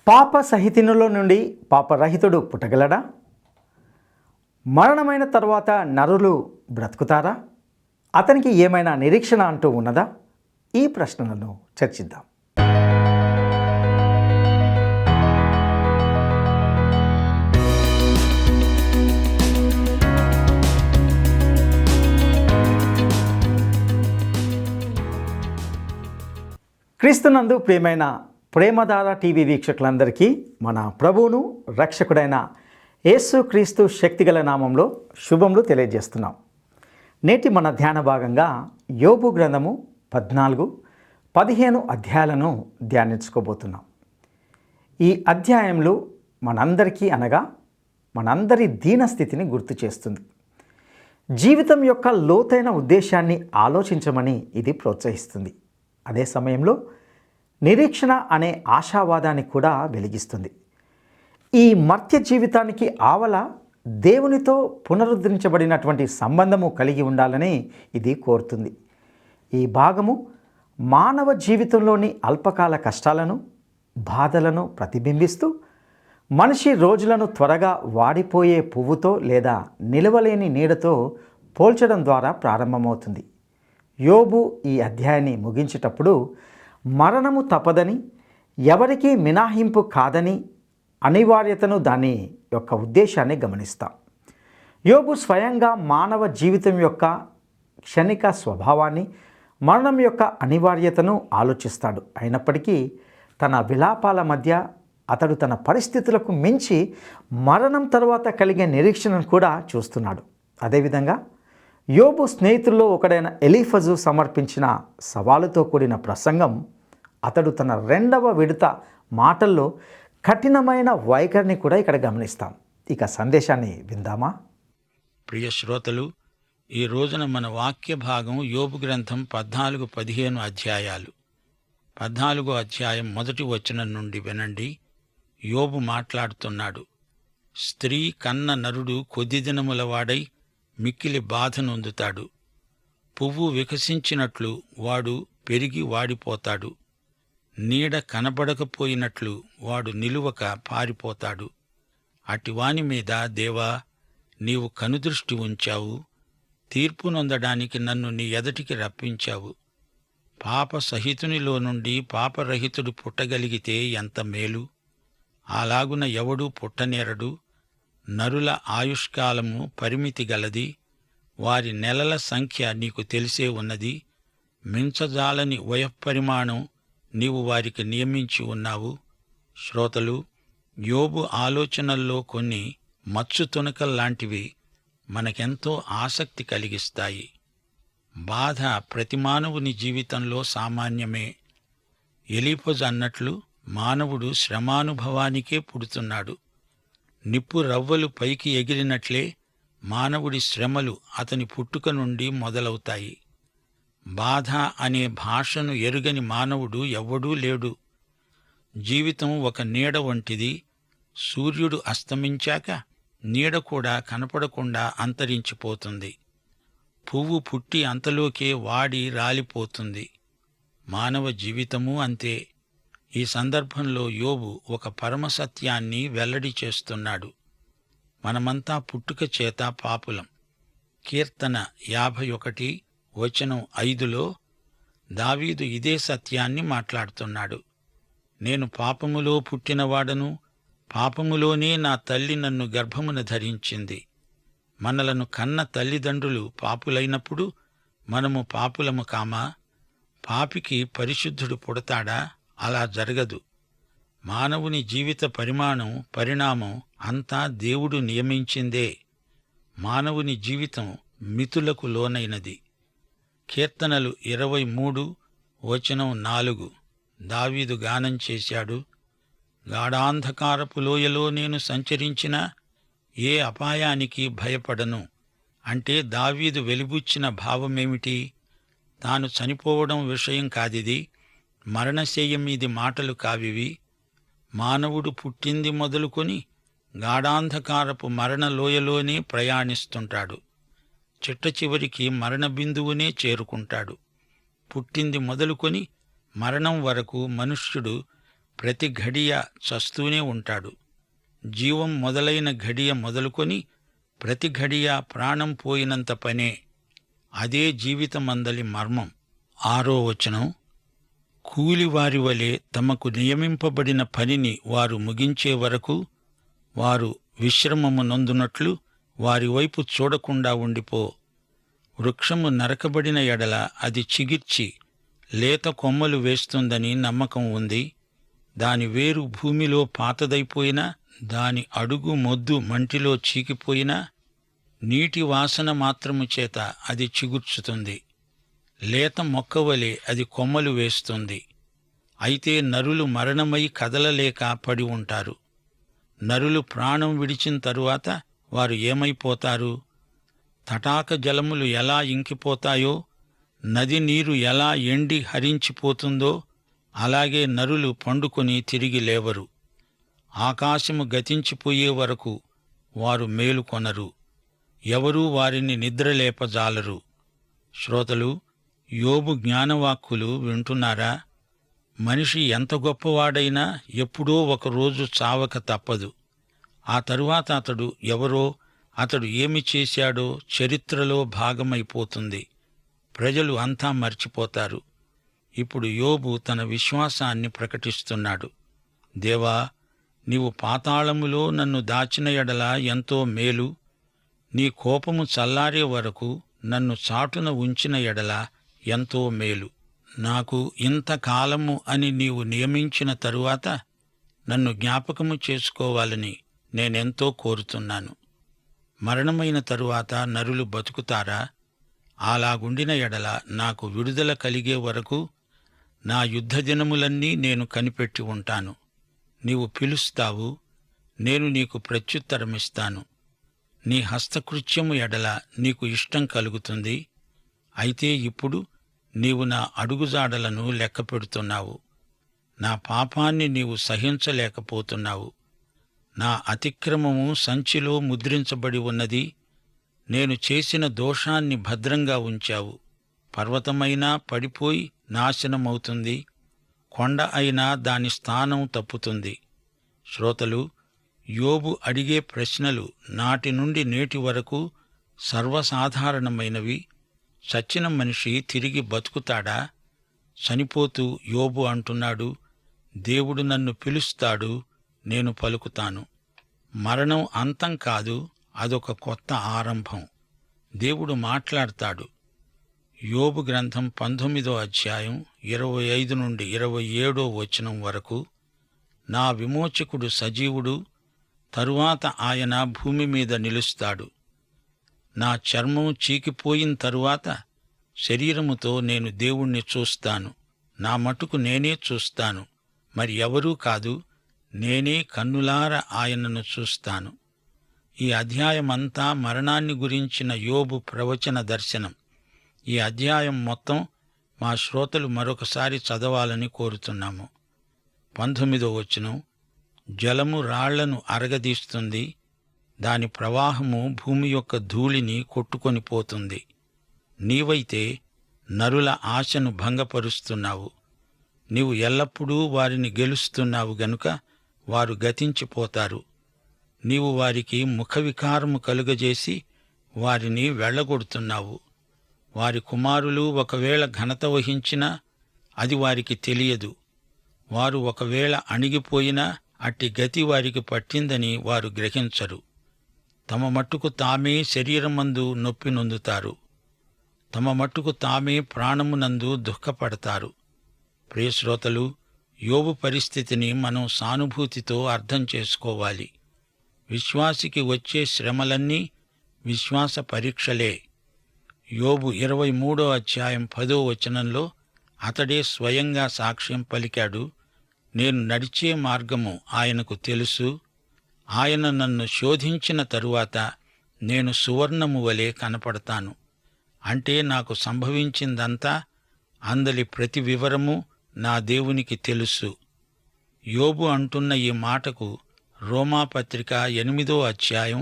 పాప సహితునిలో నుండి పాపరహితుడు పుట్టగలడా? మరణమైన తర్వాత నరులు బ్రతుకుతారా? అతనికి ఏమైనా నిరీక్షణ అంటూ ఉన్నదా? ఈ ప్రశ్నలను చర్చిద్దాం. క్రీస్తునందు ప్రియమైన ప్రేమధార టీవీ వీక్షకులందరికీ మన ప్రభువును రక్షకుడైన యేసుక్రీస్తు శక్తిగల నామంలో శుభములు తెలియజేస్తున్నాం. నేటి మన ధ్యాన భాగంగా యోబు గ్రంథము 14-15 అధ్యాయాలను ధ్యానించుకోబోతున్నాం. ఈ అధ్యాయంలో మనందరికీ అనగా మనందరి దీనస్థితిని గుర్తు చేస్తుంది. జీవితం యొక్క లోతైన ఉద్దేశాన్ని ఆలోచించమని ఇది ప్రోత్సహిస్తుంది. అదే సమయంలో నిరీక్షణ అనే ఆశావాదాన్ని కూడా వెలిగిస్తుంది. ఈ మర్త్య జీవితానికి ఆవల దేవునితో పునరుద్ధరించబడినటువంటి సంబంధము కలిగి ఉండాలని ఇది కోరుతుంది. ఈ భాగము మానవ జీవితంలోని అల్పకాల కష్టాలను, బాధలను ప్రతిబింబిస్తూ మనిషి రోజులను త్వరగా వాడిపోయే పువ్వుతో లేదా నిలవలేని నీడతో పోల్చడం ద్వారా ప్రారంభమవుతుంది. యోబు ఈ అధ్యాయాన్ని ముగించేటప్పుడు మరణము తప్పదని, ఎవరికీ మినహాయింపు కాదని అనివార్యతను, దాని యొక్క ఉద్దేశాన్ని గమనిస్తాం. యోబు స్వయంగా మానవ జీవితం యొక్క క్షణిక స్వభావాన్ని, మరణం యొక్క అనివార్యతను ఆలోచిస్తాడు. అయినప్పటికీ తన విలాపాల మధ్య అతడు తన పరిస్థితులకు మించి మరణం తర్వాత కలిగే నిరీక్షణను కూడా చూస్తున్నాడు. అదేవిధంగా యోబు స్నేహితుల్లో ఒకడైన ఎలీఫజు సమర్పించిన సవాలుతో కూడిన ప్రసంగం, అతడు తన 2వ విడత మాటల్లో కఠినమైన వైఖరిని కూడా ఇక్కడ గమనిస్తాం. ఇక సందేశాన్ని విందామా? ప్రియ శ్రోతలు, ఈ రోజున మన వాక్య భాగం యోబు గ్రంథం 14-15 అధ్యాయాలు. 14వ అధ్యాయం 1వ వచనం నుండి వినండి. యోబు మాట్లాడుతున్నాడు. స్త్రీ కన్న నరుడు కొద్ది దినముల వాడై మిక్కిలి బాధ నొందుతాడు. పువ్వు వికసించినట్లు వాడు పెరిగి వాడిపోతాడు. నీడ కనబడకపోయినట్లు వాడు నిలువక పారిపోతాడు. అటివాని మీద దేవా, నీవు కనుదృష్టి ఉంచావు. తీర్పు నొందడానికి నన్ను నీ ఎదటికి రప్పించావు. పాప సహితునిలో నుండి పాపరహితుడు పుట్టగలిగితే ఎంత మేలు! అలాగున ఎవడూ పుట్టనేరడు. నరుల ఆయుష్కాలము పరిమితి గలది. వారి నెలల సంఖ్య నీకు తెలిసే ఉన్నది. మించజాలని వయఃపరిమాణం నీవు వారికి నియమించి ఉన్నావు. శ్రోతలు, యోబు ఆలోచనల్లో కొన్ని మచ్చు తునకల్లాంటివి మనకెంతో ఆసక్తి కలిగిస్తాయి. బాధ ప్రతి మానవుని జీవితంలో సామాన్యమే. ఎలీఫజు అన్నట్లు మానవుడు శ్రమానుభవానికే పుడుతున్నాడు. నిప్పు రవ్వలు పైకి ఎగిరినట్లే మానవుడి శ్రమలు అతని పుట్టుక నుండి మొదలవుతాయి. బాధ అనే భాషను ఎరుగని మానవుడు ఎవ్వడూ లేడు. జీవితం ఒక నీడ వంటిది. సూర్యుడు అస్తమించాక నీడ కూడా కనపడకుండా అంతరించిపోతుంది. పువ్వు పుట్టి అంతలోకే వాడి రాలిపోతుంది. మానవ జీవితమూ అంతే. ఈ సందర్భంలో యోబు ఒక పరమసత్యాన్ని వెల్లడి చేస్తున్నాడు. మనమంతా పుట్టుక చేత పాపులం. కీర్తన 51:5లో దావీదు ఇదే సత్యాన్ని మాట్లాడుతున్నాడు. నేను పాపములో పుట్టినవాడను, పాపములోనే నా తల్లి నన్ను గర్భమున ధరించింది. మనలను కన్న తల్లిదండ్రులు పాపులైనప్పుడు మనము పాపులము కామా? పాపికి పరిశుద్ధుడు పుడతాడా? అలా జరగదు. మానవుని జీవిత పరిణామం అంతా దేవుడు నియమించిందే. మానవుని జీవితం మితులకు లోనైనది. కీర్తనలు 23:4 దావీదు గానం చేశాడు. గాఢాంధకారపు లోయలో నేను సంచరించినా ఏ అపాయానికి భయపడను. అంటే దావీదు వెలిబుచ్చిన భావమేమిటి? తాను చనిపోవడం విషయం కాదిది. మరణశయ్య మీది మాటలు కావివి. మానవుడు పుట్టింది మొదలుకొని గాఢాంధకారపు మరణలోయలోనే ప్రయాణిస్తుంటాడు. చిట్ట చివరికి మరణ బిందువునే చేరుకుంటాడు. పుట్టింది మొదలుకొని మరణం వరకు మనుష్యుడు ప్రతి ఘడియ చస్తూనే ఉంటాడు. జీవం మొదలైన ఘడియ మొదలుకొని ప్రతి ఘడియ ప్రాణం పోయినంత పనే. అదే జీవితమందలి మర్మం. 6వ వచనం, కూలివారి వలె తమకు నియమింపబడిన పనిని వారు ముగించే వరకు వారు విశ్రమము నొందునట్లు వారి వైపు చూడకుండా ఉండిపో. వృక్షము నరకబడిన ఎడల అది చిగిర్చి లేత కొమ్మలు వేస్తుందని నమ్మకం ఉంది. దాని వేరు భూమిలో పాతదైపోయినా, దాని అడుగు మొద్దు మంటిలో చీకిపోయినా, నీటి వాసన మాత్రము చేత అది చిగుర్చుతుంది. లేత మొక్కవలే అది కొమ్మలు వేస్తుంది. అయితే నరులు మరణమై కదలలేక పడి ఉంటారు. నరులు ప్రాణం విడిచిన తరువాత వారు ఏమైపోతారు? తటాక జలములు ఎలా ఇంకిపోతాయో, నది నీరు ఎలా ఎండి హరించిపోతుందో, అలాగే నరులు పండుకొని తిరిగి లేవరు. ఆకాశము గతించిపోయే వరకు వారు మేలుకొనరు. ఎవరూ వారిని నిద్రలేపజాలరు. శ్రోతలు, యోబు జ్ఞానవాక్కులు వింటున్నారా? మనిషి ఎంత గొప్పవాడైనా ఎప్పుడో ఒకరోజు చావక తప్పదు. ఆ తరువాత అతడు ఎవరో, అతడు ఏమి చేశాడో చరిత్రలో భాగమైపోతుంది. ప్రజలు అంతా మర్చిపోతారు. ఇప్పుడు యోబు తన విశ్వాసాన్ని ప్రకటిస్తున్నాడు. దేవా, నీవు పాతాళములో నన్ను దాచిన ఎడల ఎంతో మేలు. నీ కోపము చల్లారే వరకు నన్ను చాటున ఉంచిన ఎడల ఎంతో మేలు. నాకు ఇంతకాలము అని నీవు నియమించిన తరువాత నన్ను జ్ఞాపకము చేసుకోవాలని నేనెంతో కోరుతున్నాను. మరణమైన తరువాత నరులు బతుకుతారా? అలాగుండిన ఎడల నాకు విడుదల కలిగే వరకు నా యుద్ధ దినములన్నీ నేను కనిపెట్టి ఉంటాను. నీవు పిలుస్తావు, నేను నీకు ప్రత్యుత్తరమిస్తాను. నీ హస్తకృత్యము ఎడల నీకు ఇష్టం కలుగుతుంది. అయితే ఇప్పుడు నీవు నా అడుగుజాడలను లెక్కపెడుతున్నావు. నా పాపాన్ని నీవు సహించలేకపోతున్నావు. నా అతిక్రమము సంచిలో ముద్రించబడి ఉన్నది. నేను చేసిన దోషాన్ని భద్రంగా ఉంచావు. పర్వతమైనా పడిపోయి నాశనమవుతుంది, కొండ అయినా దాని స్థానం తప్పుతుంది. శ్రోతలు, యోబు అడిగే ప్రశ్నలు నాటి నుండి నేటి వరకు సర్వసాధారణమైనవి. చచ్చిన మనిషి తిరిగి బతుకుతాడా? చనిపోతూ యోబు అంటున్నాడు, దేవుడు నన్ను పిలుస్తాడు, నేను పలుకుతాను. మరణం అంతం కాదు, అదొక కొత్త ఆరంభం. దేవుడు మాట్లాడతాడు. యోబు గ్రంథం 19వ అధ్యాయం 25 నుండి 27వ వచనం వరకు, నా విమోచకుడు సజీవుడు, తరువాత ఆయన భూమి మీద నిలుస్తాడు. నా చర్మం చీకిపోయిన తరువాత శరీరముతో నేను దేవుణ్ణి చూస్తాను. నా మటుకు నేనే చూస్తాను, మరి ఎవరూ కాదు. నేనే కన్నులార ఆయనను చూస్తాను. ఈ అధ్యాయమంతా మరణాన్ని గురించిన యోబు ప్రవచన దర్శనం. ఈ అధ్యాయం మొత్తం మా శ్రోతలు మరొకసారి చదవాలని కోరుతున్నాము. 19వ వచనం, జలము రాళ్లను అరగదీస్తుంది, దాని ప్రవాహము భూమి యొక్క ధూళిని కొట్టుకొని పోతుంది. నీవైతే నరుల ఆశను భంగపరుస్తున్నావు. నీవు ఎల్లప్పుడూ వారిని గెలుస్తున్నావు గనుక వారు గతించిపోతారు. నీవు వారికి ముఖవికారము కలుగజేసి వారిని వెళ్ళగొడుతున్నావు. వారి కుమారులు ఒకవేళ ఘనత వహించినా అది వారికి తెలియదు. వారు ఒకవేళ అణిగిపోయినా అట్టి గతి వారికి పట్టిందని వారు గ్రహించరు. తమ మట్టుకు తామే శరీరమందు నొప్పి నొందుతారు. తమ మట్టుకు తామే ప్రాణమునందు దుఃఖపడతారు. ప్రియశ్రోతలు, యోబు పరిస్థితిని మనం సానుభూతితో అర్థం చేసుకోవాలి. విశ్వాసికి వచ్చే శ్రమలన్నీ విశ్వాస పరీక్షలే. యోబు 23వ అధ్యాయం 10వ వచనంలో అతడే స్వయంగా సాక్ష్యం పలికాడు. నేను నడిచే మార్గము ఆయనకు తెలుసు. ఆయన నన్ను శోధించిన తరువాత నేను సువర్ణము వలె కనపడతాను. అంటే నాకు సంభవించిందంతా, అందలి ప్రతి వివరము నా దేవునికి తెలుసు. యోబు అంటున్న ఈ మాటకు రోమాపత్రిక 8వ అధ్యాయం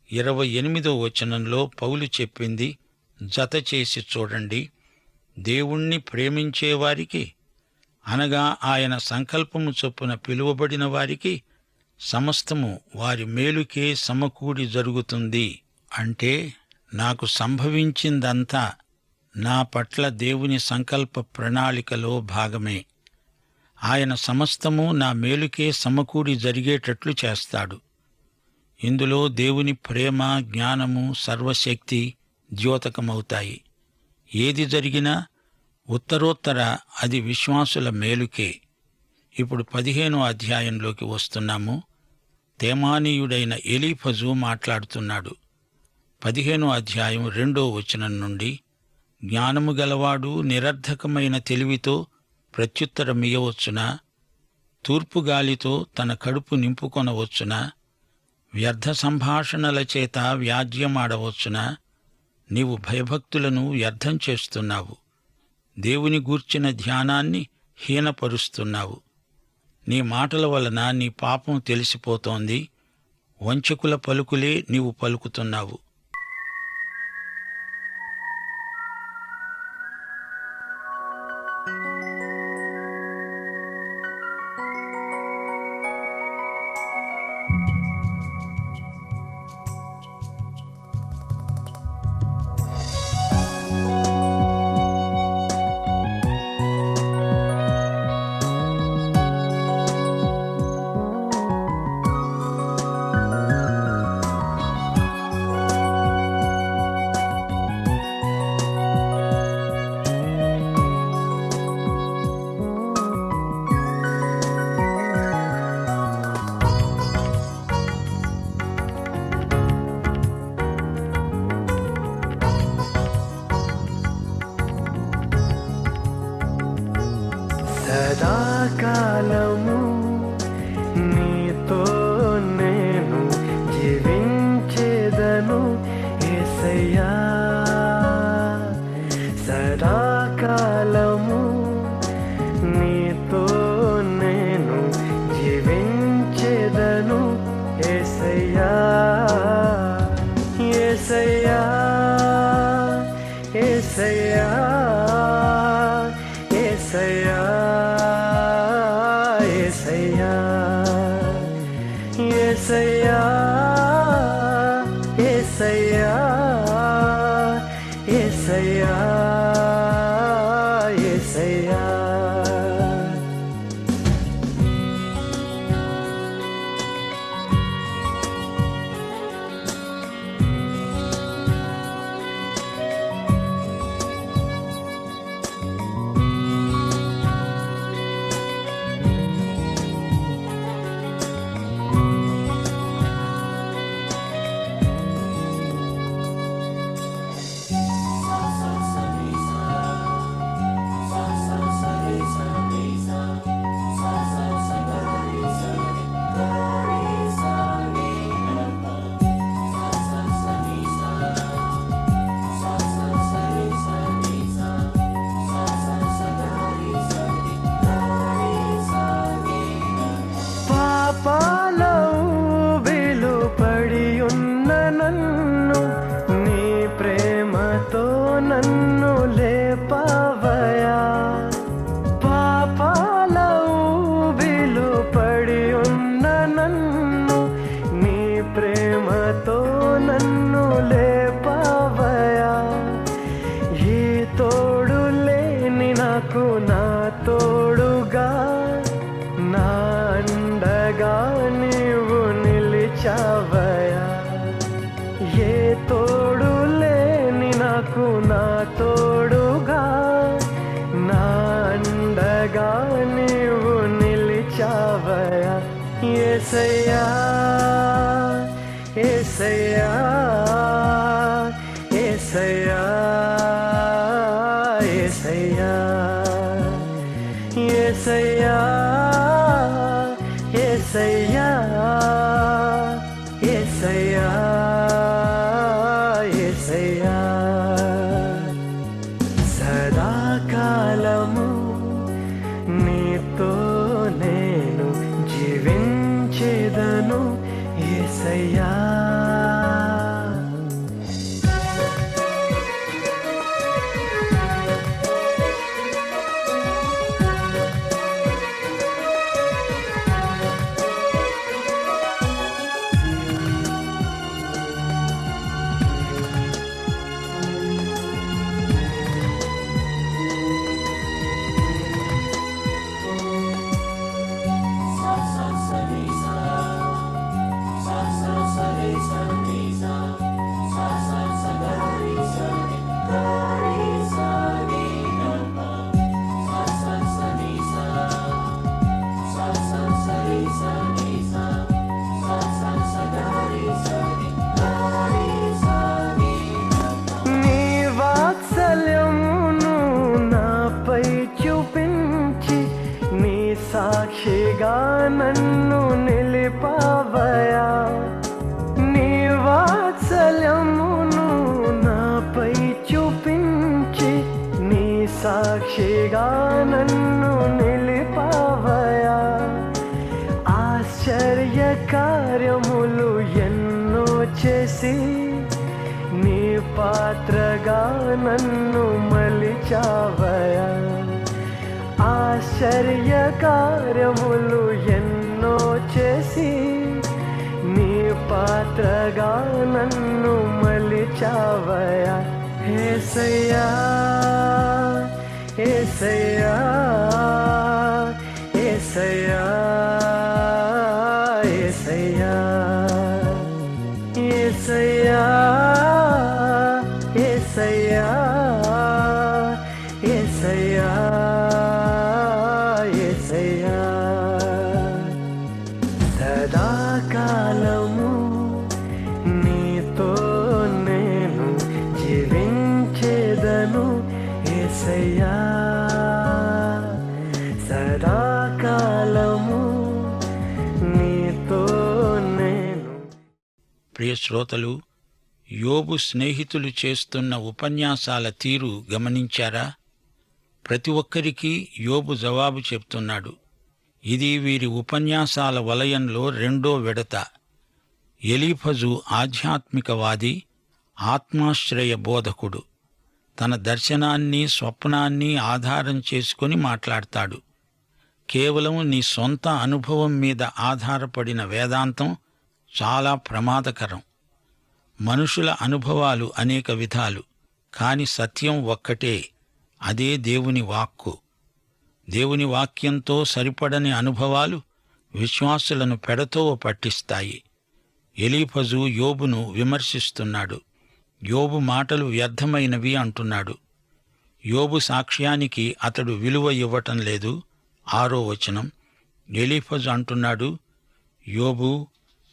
28వ వచనంలో పౌలు చెప్పింది జత చేసి చూడండి. దేవుణ్ణి ప్రేమించేవారికి అనగా ఆయన సంకల్పము చొప్పున పిలువబడిన వారికి సమస్తము వారి మేలుకే సమకూడి జరుగుతుంది. అంటే నాకు సంభవించిందంతా నా పట్ల దేవుని సంకల్ప ప్రణాళికలో భాగమే. ఆయన సమస్తము నా మేలుకే సమకూడి జరిగేటట్లు చేస్తాడు. ఇందులో దేవుని ప్రేమ, జ్ఞానము, సర్వశక్తి ద్యోతకమవుతాయి. ఏది జరిగినా ఉత్తరోత్తర అది విశ్వాసుల మేలుకే. ఇప్పుడు 15వ అధ్యాయంలోకి వస్తున్నాము. తేమానీయుడైన ఎలీఫజు మాట్లాడుతున్నాడు. 15వ అధ్యాయం 2వ వచనం నుండి, జ్ఞానము గలవాడు నిరర్ధకమైన తెలివితో ప్రత్యుత్తరమియ్యవచ్చునా? తూర్పుగాలితో తన కడుపు నింపుకొనవచ్చునా? వ్యర్థ సంభాషణల చేత వ్యాజ్యమాడవచ్చునా? నీవు భయభక్తులను వ్యర్థం చేస్తున్నావు. దేవుని గూర్చిన ధ్యానాన్ని హీనపరుస్తున్నావు. నీ మాటల వలన నీ పాపం తెలిసిపోతోంది. వంచకుల పలుకులే నీవు పలుకుతున్నావు. సదాకాలము నీతో నేను జీవించేదను యేసయ్యా. సదాకాలము నీతో నేను జీవించేదను యేసయ్యా. యేసయ్యా, యేసయ్యా, యేసయ్యా, యేసయ్యా, యేసయ్యా, యేసయ్యా, యేసయ్యా. యేసయ్యా, యేసయ్యా, యేసయ్యా, యేసయ్యా, యేసయ్యా, యేసయ్యా, యేసయ్యా, యేసయ్యా. సదాకాలము నీతో నేను జీవించేదను యేసయ్యా. ఆశ్చర్య కార్యములు ఎన్నో చేసి నీ పాత్రగా నన్ను మలిచావయా. ఆశ్చర్య కార్యములు ఎన్నో చేసి నీ పాత్రగా నన్ను మలిచావయా. యేసయ్యా యేసయ్యా యేసయ్యా యేసయ్యా యేసయ్యా యేసయ్యా యేసయ్యా యేసయ్యా. సదాకాలము నీతో నేను జీవించేదను యేసయ్యా. సదాకాలము నీతో నేను. ప్రియ శ్రోతలు, యోబు స్నేహితులు చేస్తున్న ఉపన్యాసాల తీరు గమనించారా? ప్రతి ఒక్కరికి యోబు జవాబు చెప్తున్నాడు. ఇది వీరి ఉపన్యాసాల వలయంలో రెండో విడత. ఎలీఫజు ఆధ్యాత్మికవాది, ఆత్మాశ్రయ బోధకుడు. తన దర్శనాన్ని, స్వప్నాన్ని ఆధారం చేసుకుని మాట్లాడతాడు. కేవలం నీ సొంత అనుభవం మీద ఆధారపడిన వేదాంతం చాలా ప్రమాదకరం. మనుషుల అనుభవాలు అనేక విధాలు, కాని సత్యం ఒక్కటే, అదే దేవుని వాక్కు. దేవుని వాక్యంతో సరిపడని అనుభవాలు విశ్వాసులను పెడతోవ పట్టిస్తాయి. ఎలీఫజు యోబును విమర్శిస్తున్నాడు. యోబు మాటలు వ్యర్థమైనవి అంటున్నాడు. యోబు సాక్ష్యానికి అతడు విలువ ఇవ్వటం లేదు. 6వ వచనం. ఎలీఫజు అంటున్నాడు, యోబు,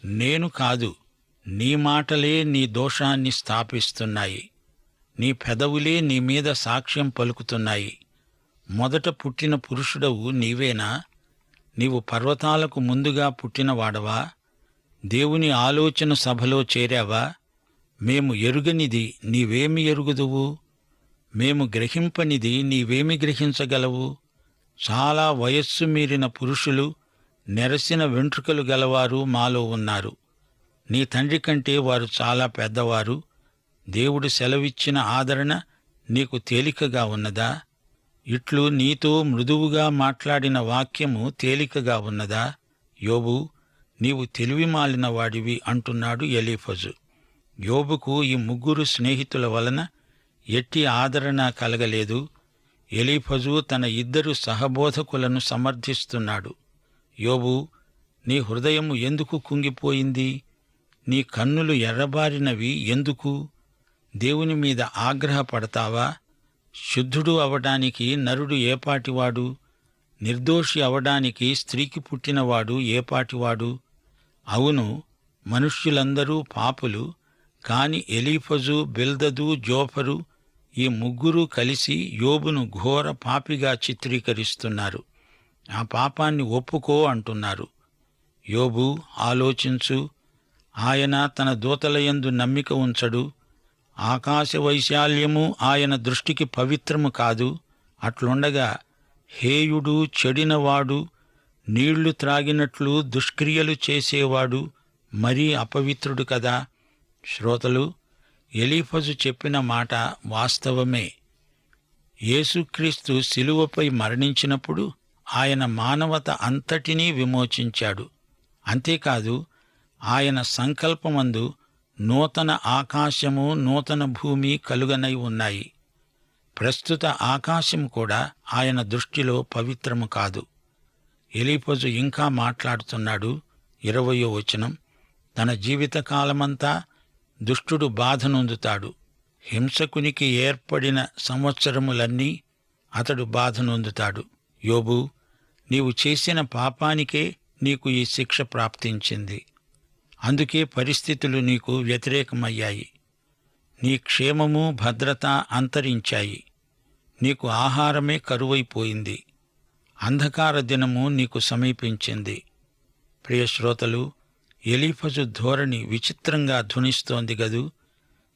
నేను కాదు, నీ మాటలే నీ దోషాన్ని స్థాపిస్తున్నాయి. నీ పెదవులే నీ మీద సాక్ష్యం పలుకుతున్నాయి. మొదట పుట్టిన పురుషుడవు నీవేనా? నీవు పర్వతాలకు ముందుగా పుట్టినవాడవా? దేవుని ఆలోచన సభలో చేరావా? మేము ఎరుగనిది నీవేమి ఎరుగుదువు? మేము గ్రహింపనిది నీవేమి గ్రహించగలవు? చాలా వయస్సు మీరిన పురుషులు, నెరసిన వెంట్రుకలు గలవారు మాలో ఉన్నారు. నీ తండ్రి కంటే వారు చాలా పెద్దవారు. దేవుడు సెలవిచ్చిన ఆదరణ నీకు తేలికగా ఉన్నదా? ఇట్లు నీతో మృదువుగా మాట్లాడిన వాక్యము తేలికగా ఉన్నదా? యోబు, నీవు తెలివిమాలిన వాడివి అంటున్నాడు ఎలీఫజు. యోబుకు ఈ ముగ్గురు స్నేహితుల వలన ఎట్టి ఆదరణ కలగలేదు. ఎలీఫజు తన 2 సహబోధకులను సమర్థిస్తున్నాడు. యోబు, నీ హృదయము ఎందుకు కుంగిపోయింది? నీ కన్నులు ఎర్రబారినవి ఎందుకు? దేవుని మీద ఆగ్రహపడతావా? శుద్ధుడు అవడానికి నరుడు ఏపాటివాడు? నిర్దోషి అవడానికి స్త్రీకి పుట్టినవాడు ఏపాటివాడు? అవును, మనుష్యులందరూ పాపులు. కాని ఎలీఫజు, బిల్దదు, జోఫరు ఈ ముగ్గురూ కలిసి యోబును ఘోర పాపిగా చిత్రీకరిస్తున్నారు. ఆ పాపాన్ని ఒప్పుకో అంటున్నారు. యోబు, ఆలోచించు. ఆయన తన దూతలయందు నమ్మిక ఉంచడు. ఆకాశ వైశాల్యము ఆయన దృష్టికి పవిత్రము కాదు. అట్లుండగా హేయుడు, చెడినవాడు, నీళ్లు త్రాగినట్లు దుష్క్రియలు చేసేవాడు మరీ అపవిత్రుడు కదా. శ్రోతలు, ఎలీఫజు చెప్పిన మాట వాస్తవమే. యేసుక్రీస్తు శిలువపై మరణించినప్పుడు ఆయన మానవత అంతటినీ విమోచించాడు. అంతేకాదు, ఆయన సంకల్పమందు నూతన ఆకాశము, నూతన భూమి కలుగనై ఉన్నాయి. ప్రస్తుత ఆకాశం కూడా ఆయన దృష్టిలో పవిత్రము కాదు. ఎలీఫజు ఇంకా మాట్లాడుతున్నాడు. 20వ వచనం. తన జీవితకాలమంతా దుష్టుడు బాధ నొందుతాడు. హింసకునికి ఏర్పడిన సంవత్సరములన్నీ అతడు బాధ నొందుతాడు. యోబు, నీవు చేసిన పాపానికే నీకు ఈ శిక్ష ప్రాప్తించింది. అందుకే పరిస్థితులు నీకు వ్యతిరేకమయ్యాయి. నీ క్షేమము, భద్రత అంతరించాయి. నీకు ఆహారమే కరువైపోయింది. అంధకార దినము నీకు సమీపించింది. ప్రియ శ్రోతలు, ఎలీఫజు ధోరణి విచిత్రంగా ధ్వనిస్తోంది గదూ.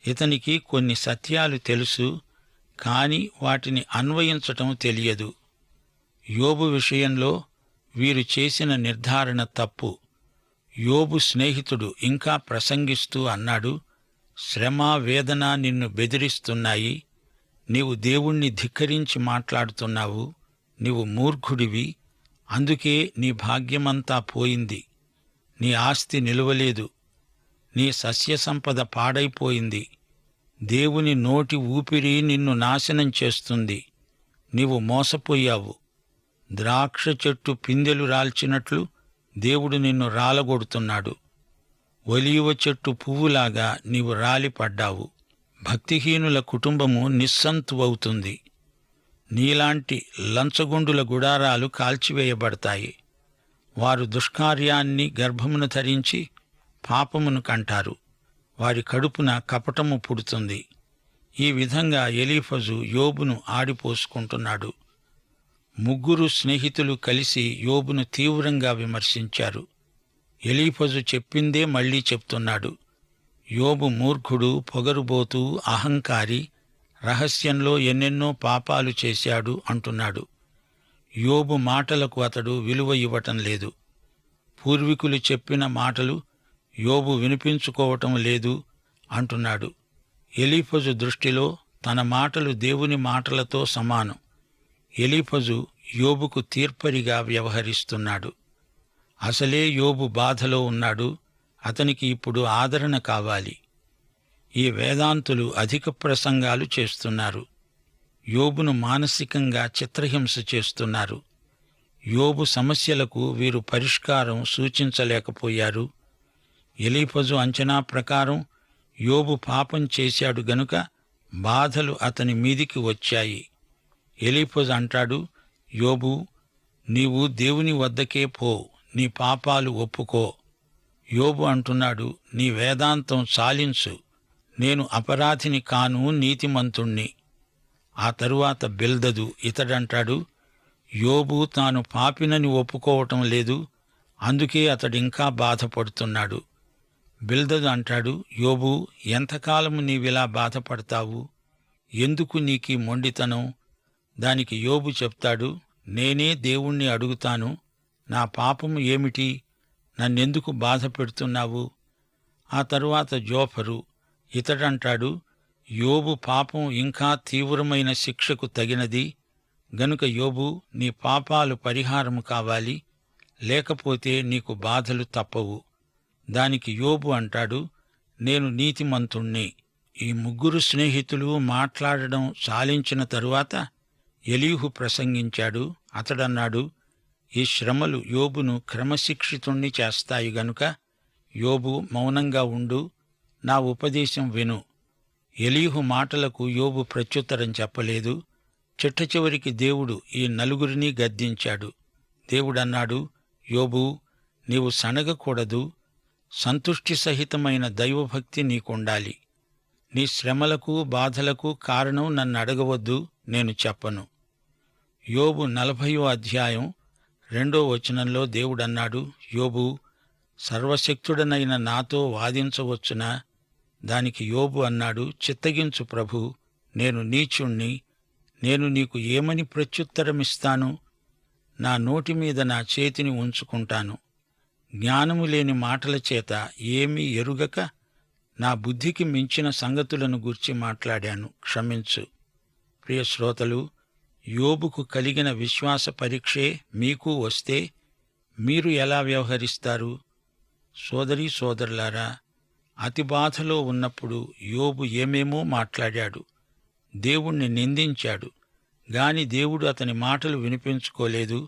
ఇతనికి కొన్ని సత్యాలు తెలుసు, కాని వాటిని అన్వయించటం తెలియదు. యోబు విషయంలో వీరు చేసిన నిర్ధారణ తప్పు. యోబు స్నేహితుడు ఇంకా ప్రసంగిస్తూ అన్నాడు, శ్రమ వేదన నిన్ను బెదిరిస్తున్నాయి. నీవు దేవుణ్ణి ధిక్కరించి మాట్లాడుతున్నావు. నీవు మూర్ఖుడివి. అందుకే నీ భాగ్యమంతా పోయింది. నీ ఆస్తి నిలువలేదు. నీ సస్యసంపద పాడైపోయింది. దేవుని నోటి ఊపిరి నిన్ను నాశనం చేస్తుంది. నీవు మోసపోయావు. ద్రాక్ష చెట్టు పిందెలు రాల్చినట్లు దేవుడు నిన్ను రాలగొడుతున్నాడు. ఒలీవ చెట్టు పువ్వులాగా నీవు రాలిపడ్డావు. భక్తిహీనుల కుటుంబము నిస్సంతువవుతుంది. నీలాంటి లంచగొండుల గుడారాలు కాల్చివేయబడతాయి. వారు దుష్కార్యాన్ని గర్భమును ధరించి పాపమును కంటారు. వారి కడుపున కపటము పుడుతుంది. ఈ విధంగా ఎలీఫజు యోబును ఆడిపోసుకుంటున్నాడు. ముగ్గురు స్నేహితులు కలిసి యోబును తీవ్రంగా విమర్శించారు. ఎలీఫజు చెప్పిందే మళ్లీ చెప్తున్నాడు. యోబు మూర్ఖుడు, పొగరుబోతూ, అహంకారి, రహస్యంలో ఎన్నెన్నో పాపాలు చేశాడు అంటున్నాడు. యోబు మాటలకు అతడు విలువ ఇవ్వటం లేదు. పూర్వీకులు చెప్పిన మాటలు యోబు వినిపించుకోవటం లేదు అంటున్నాడు. ఎలీఫజు దృష్టిలో తన మాటలు దేవుని మాటలతో సమానం. ఎలీఫజు యోబుకు తీర్పరిగా వ్యవహరిస్తున్నాడు. అసలే యోబు బాధలో ఉన్నాడు. అతనికి ఇప్పుడు ఆదరణ కావాలి. ఈ వేదాంతులు అధిక ప్రసంగాలు చేస్తున్నారు. యోబును మానసికంగా చిత్రహింస చేస్తున్నారు. యోబు సమస్యలకు వీరు పరిష్కారం సూచించలేకపోయారు. ఎలీఫజు అంచనా ప్రకారం యోబు పాపం చేశాడు గనుక బాధలు అతని మీదికి వచ్చాయి. ఎలీఫజు అంటాడు, యోబు, నీవు దేవుని వద్దకే పో, నీ పాపాలు ఒప్పుకో. యోబు అంటున్నాడు, నీ వేదాంతం చాలించు. నేను అపరాధిని కాను, నీతిమంతుణ్ణి. ఆ తరువాత బిల్దదు ఇతడంటాడు, యోబు తాను పాపినని ఒప్పుకోవటం లేదు, అందుకే అతడింకా బాధపడుతున్నాడు. బిల్దదు అంటాడు, యోబు, ఎంతకాలము నీవిలా బాధపడతావు? ఎందుకు నీకీ మొండితనం? దానికి యోబు చెప్తాడు, నేనే దేవుణ్ణి అడుగుతాను, నా పాపము ఏమిటి? నన్నెందుకు బాధ పెడుతున్నావు? ఆ తరువాత జోఫరు ఇతడంటాడు, యోబు పాపం ఇంకా తీవ్రమైన శిక్షకు తగినది గనుక యోబు, నీ పాపాలు పరిహారము కావాలి, లేకపోతే నీకు బాధలు తప్పవు. దానికి యోబు అంటాడు, నేను నీతిమంతుణ్ణి. ఈ ముగ్గురు స్నేహితులు మాట్లాడడం చాలించిన తరువాత ఎలీహు ప్రసంగించాడు. అతడన్నాడు, ఈ శ్రమలు యోబును క్రమశిక్షితుణ్ణి చేస్తాయి గనుక యోబు మౌనంగా ఉండు, నా ఉపదేశం విను. ఎలీహు మాటలకు యోబు ప్రత్యుత్తరం చెప్పలేదు. చిట్టచివరికి దేవుడు ఈ నలుగురినీ గద్దించాడు. దేవుడన్నాడు, యోబు, నీవు సణగకూడదు. సంతుష్టి సహితమైన దైవభక్తి నీకుండాలి. నీ శ్రమలకు బాధలకు కారణం నన్ను అడగవద్దు, నేను చెప్పను. యోబు 40వ అధ్యాయం 2వ వచనంలో దేవుడన్నాడు, యోబు, సర్వశక్తుడనైన నాతో వాదించవచ్చునా? దానికి యోబు అన్నాడు, చిత్తగించు ప్రభూ, నేను నీచుణ్ణి. నేను నీకు ఏమని ప్రత్యుత్తరమిస్తాను? నా నోటి మీద నా చేతిని ఉంచుకుంటాను. జ్ఞానము లేని మాటల చేత ఏమీ ఎరుగక నా బుద్ధికి మించిన సంగతులను గూర్చి మాట్లాడాను, క్షమించు. ప్రియ శ్రోతలు, యోబుకు కలిగిన విశ్వాస పరీక్షే మీకు వస్తే మీరు ఎలా వ్యవహరిస్తారు? సోదరీ సోదరులారా, అతి బాధలో ఉన్నప్పుడు యోబు ఏమేమో మాట్లాడాడు. దేవుణ్ణి నిందించాడు. గాని దేవుడు అతని మాటలు వినిపించుకోలేదు.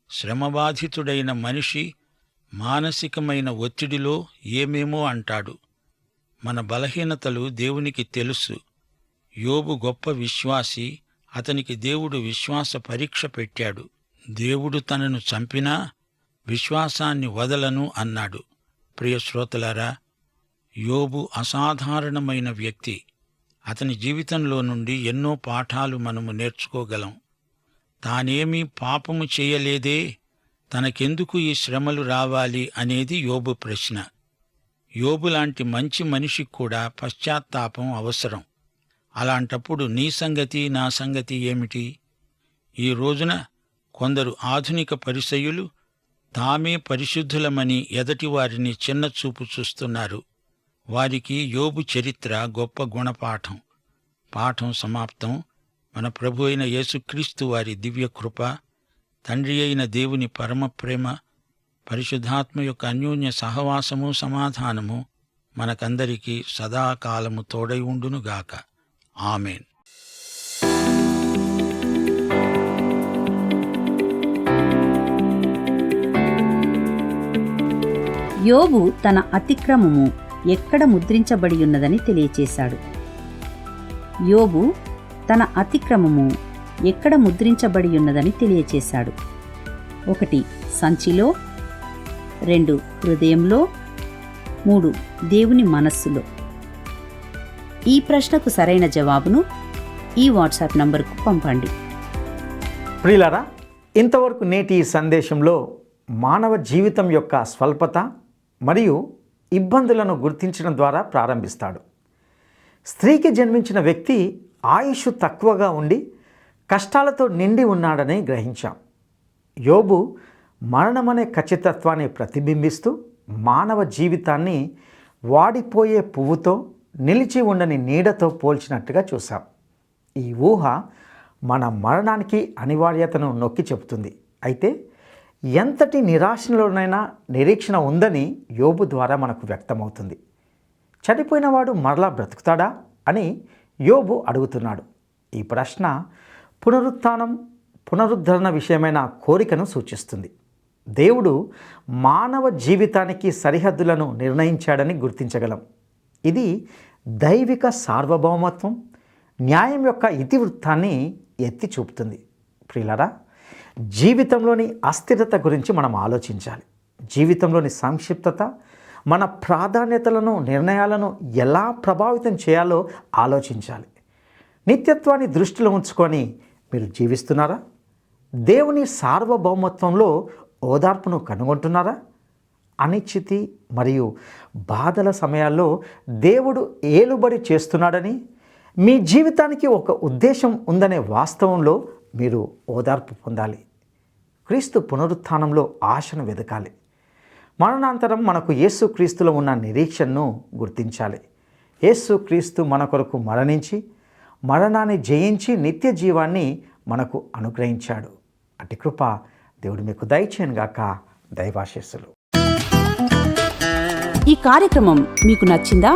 శ్రమబాధితుడైన మనిషి మానసికమైన ఒత్తిడిలో ఏమేమో అంటాడు. మన బలహీనతలు దేవునికి తెలుసు. యోబు గొప్ప విశ్వాసి. అతనికి దేవుడు విశ్వాస పరీక్ష పెట్టాడు. దేవుడు తనను చంపినా విశ్వాసాన్ని వదలను అన్నాడు. ప్రియ శ్రోతలారా, యోబు అసాధారణమైన వ్యక్తి. అతని జీవితంలో నుండి ఎన్నో పాఠాలు మనము నేర్చుకోగలం. తానేమీ పాపము చేయలేదే, తనకెందుకు ఈ శ్రమలు రావాలి అనేది యోబు ప్రశ్న. యోబులాంటి మంచి మనిషికి కూడా పశ్చాత్తాపం అవసరం. అలాంటప్పుడు నీ సంగతి, నా సంగతి ఏమిటి? ఈ రోజున కొందరు ఆధునిక పరిసయ్యులు తామే పరిశుద్ధులమని ఎదటి వారిని చిన్నచూపు చూస్తున్నారు. వారికి యోబు చరిత్ర గొప్ప గుణపాఠం. పాఠం సమాప్తం. మన ప్రభు అయిన యేసుక్రీస్తు వారి దివ్యకృప, తండ్రి అయిన దేవుని పరమప్రేమ, పరిశుద్ధాత్మ యొక్క అన్యోన్య సహవాసము, సమాధానము మనకందరికీ సదాకాలము తోడై ఉండునుగాక. ఆమేన్. యోబు తన అతిక్రమము ఎక్కడ ముద్రించబడియున్నదని తెలియచేశాడు. యోబు తన అతిక్రమము ఎక్కడ ముద్రించబడియున్నదని తెలియచేశాడు. 1 సంచిలో, 2 హృదయంలో, 3 దేవుని మనస్సులో. ఈ ప్రశ్నకు సరైన జవాబును ఈ వాట్సాప్ నంబర్కు పంపండి. ప్రియులారా, ఇంతవరకు నేటి ఈ సందేశంలో మానవ జీవితం యొక్క స్వల్పత మరియు ఇబ్బందులను గుర్తించడం ద్వారా ప్రారంభిస్తాడు. స్త్రీకి జన్మించిన వ్యక్తి ఆయుష్ తక్కువగా ఉండి కష్టాలతో నిండి ఉన్నాడని గ్రహించాం. యోబు మరణమనే ఖచ్చితత్వాన్ని ప్రతిబింబిస్తూ మానవ జీవితాన్ని వాడిపోయే పువ్వుతో, నిలిచి ఉండని నీడతో పోల్చినట్టుగా చూసాం. ఈ ఊహ మన మరణానికి అనివార్యతను నొక్కి చెబుతుంది. అయితే ఎంతటి నిరాశలోనైనా నిరీక్షణ ఉందని యోబు ద్వారా మనకు వ్యక్తమవుతుంది. చనిపోయినవాడు మరలా బ్రతుకుతాడా అని యోబు అడుగుతున్నాడు. ఈ ప్రశ్న పునరుద్ధరణ విషయమైన కోరికను సూచిస్తుంది. దేవుడు మానవ జీవితానికి సరిహద్దులను నిర్ణయించాడని గుర్తించగలం. ఇది దైవిక సార్వభౌమత్వం, న్యాయం యొక్క ఇతివృత్తాన్ని ఎత్తి చూపుతుంది. ప్రియులారా, జీవితంలోని అస్థిరత గురించి మనం ఆలోచించాలి. జీవితంలోని సంక్షిప్తత మన ప్రాధాన్యతలను, నిర్ణయాలను ఎలా ప్రభావితం చేయాలో ఆలోచించాలి. నిత్యత్వాన్ని దృష్టిలో ఉంచుకొని మీరు జీవిస్తున్నారా? దేవుని సార్వభౌమత్వంలో ఓదార్పును కనుగొంటున్నారా? అనిశ్చితి మరియు బాధల సమయాల్లో దేవుడు ఏలుబడి చేస్తున్నాడని, మీ జీవితానికి ఒక ఉద్దేశం ఉందనే వాస్తవంలో మీరు ఓదార్పు పొందాలి. క్రీస్తు పునరుత్థానంలో ఆశను వెదకాలి. మరణాంతరం మనకు యేసుక్రీస్తులో ఉన్న నిరీక్షణను గుర్తించాలి. యేసుక్రీస్తు మన కొరకు మరణించి, మరణాన్ని జయించి నిత్య జీవాన్ని మనకు అనుగ్రహించాడు. అట్టి కృప దేవుడు మీకు దయచేయనుగాక. దైవాశీస్సులు. ఈ కార్యక్రమం మీకు నచ్చిందా?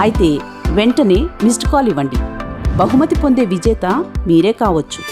అయితే వెంటనే మిస్డ్ కాల్ ఇవ్వండి. బహుమతి పొందే విజేత మీరే కావచ్చు.